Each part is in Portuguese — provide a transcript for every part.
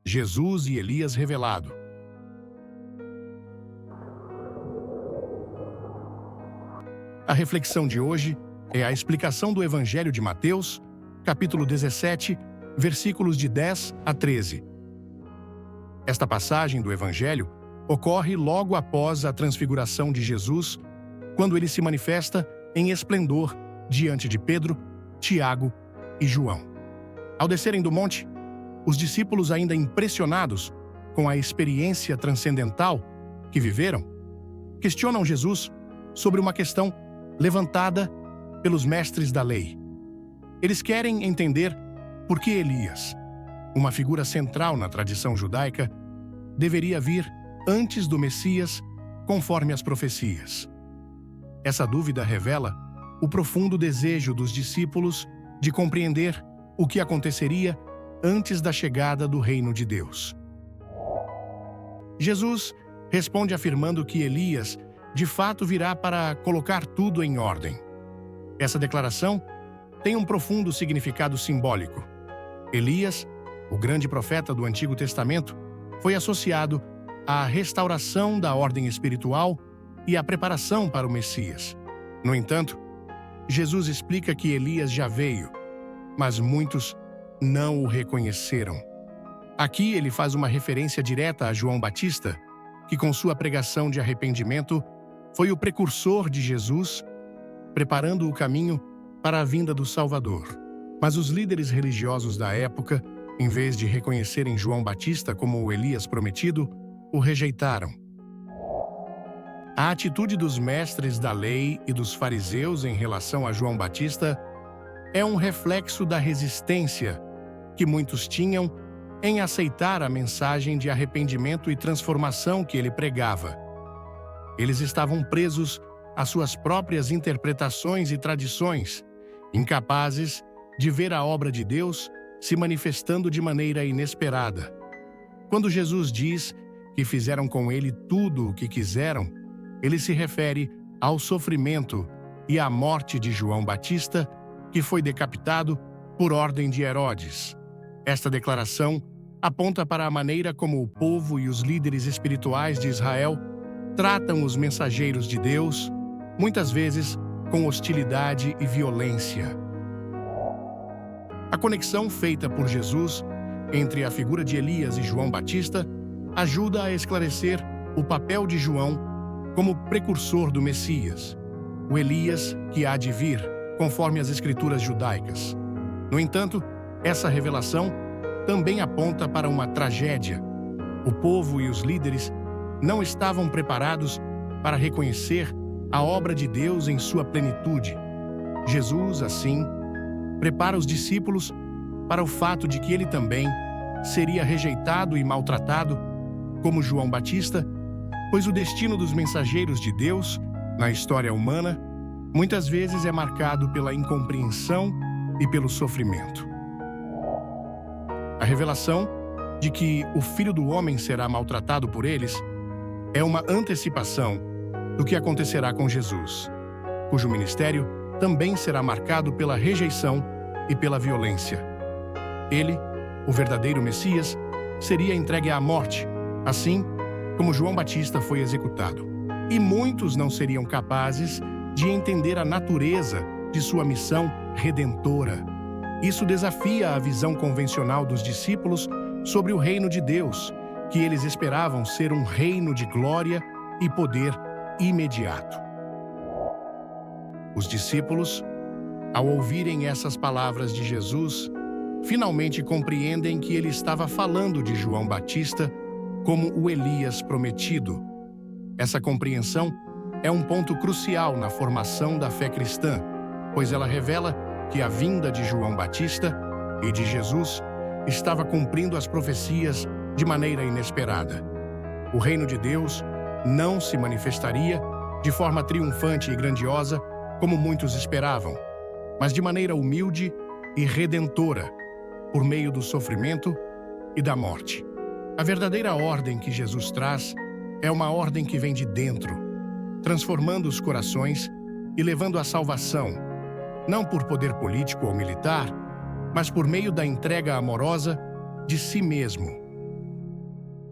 Jesus e Elias revelado. A reflexão de hoje é a explicação do Evangelho de Mateus, capítulo 17, versículos de 10 a 13. Esta passagem do Evangelho ocorre logo após a transfiguração de Jesus, quando ele se manifesta em esplendor diante de Pedro, Tiago e João. Ao descerem do monte, os discípulos, ainda impressionados com a experiência transcendental que viveram, questionam Jesus sobre uma questão levantada pelos mestres da lei. Eles querem entender por que Elias, uma figura central na tradição judaica, deveria vir antes do Messias, conforme as profecias. Essa dúvida revela o profundo desejo dos discípulos de compreender o que aconteceria antes da chegada do reino de Deus. Jesus responde afirmando que Elias de fato virá para colocar tudo em ordem. Essa declaração tem um profundo significado simbólico. Elias, o grande profeta do Antigo Testamento, foi associado à restauração da ordem espiritual e à preparação para o Messias. No entanto, Jesus explica que Elias já veio, mas muitos não o reconheceram. Aqui ele faz uma referência direta a João Batista, que com sua pregação de arrependimento foi o precursor de Jesus, preparando o caminho para a vinda do Salvador. Mas os líderes religiosos da época, em vez de reconhecerem João Batista como o Elias prometido, o rejeitaram. A atitude dos mestres da lei e dos fariseus em relação a João Batista é um reflexo da resistência que muitos tinham em aceitar a mensagem de arrependimento e transformação que ele pregava. Eles estavam presos às suas próprias interpretações e tradições, incapazes de ver a obra de Deus se manifestando de maneira inesperada. Quando Jesus diz que fizeram com ele tudo o que quiseram, ele se refere ao sofrimento e à morte de João Batista, que foi decapitado por ordem de Herodes. Esta declaração aponta para a maneira como o povo e os líderes espirituais de Israel tratam os mensageiros de Deus, muitas vezes com hostilidade e violência. A conexão feita por Jesus entre a figura de Elias e João Batista ajuda a esclarecer o papel de João como precursor do Messias, o Elias que há de vir, conforme as escrituras judaicas. No entanto, essa revelação também aponta para uma tragédia. O povo e os líderes não estavam preparados para reconhecer a obra de Deus em sua plenitude. Jesus, assim, prepara os discípulos para o fato de que ele também seria rejeitado e maltratado, como João Batista, pois o destino dos mensageiros de Deus, na história humana, muitas vezes é marcado pela incompreensão e pelo sofrimento. A revelação de que o Filho do Homem será maltratado por eles é uma antecipação do que acontecerá com Jesus, cujo ministério também será marcado pela rejeição e pela violência. Ele, o verdadeiro Messias, seria entregue à morte, assim como João Batista foi executado. E muitos não seriam capazes de entender a natureza de sua missão redentora. Isso desafia a visão convencional dos discípulos sobre o reino de Deus, que eles esperavam ser um reino de glória e poder imediato. Os discípulos, ao ouvirem essas palavras de Jesus, finalmente compreendem que ele estava falando de João Batista como o Elias prometido. Essa compreensão é um ponto crucial na formação da fé cristã, pois ela revela que a vinda de João Batista e de Jesus estava cumprindo as profecias de maneira inesperada. O reino de Deus não se manifestaria de forma triunfante e grandiosa, como muitos esperavam, mas de maneira humilde e redentora, por meio do sofrimento e da morte. A verdadeira ordem que Jesus traz é uma ordem que vem de dentro, transformando os corações e levando à salvação, não por poder político ou militar, mas por meio da entrega amorosa de si mesmo.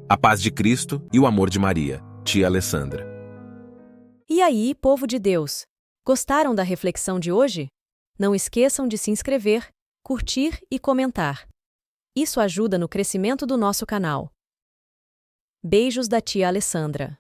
A paz de Cristo e o amor de Maria, tia Alessandra. E aí, povo de Deus? Gostaram da reflexão de hoje? Não esqueçam de se inscrever, curtir e comentar. Isso ajuda no crescimento do nosso canal. Beijos da tia Alessandra.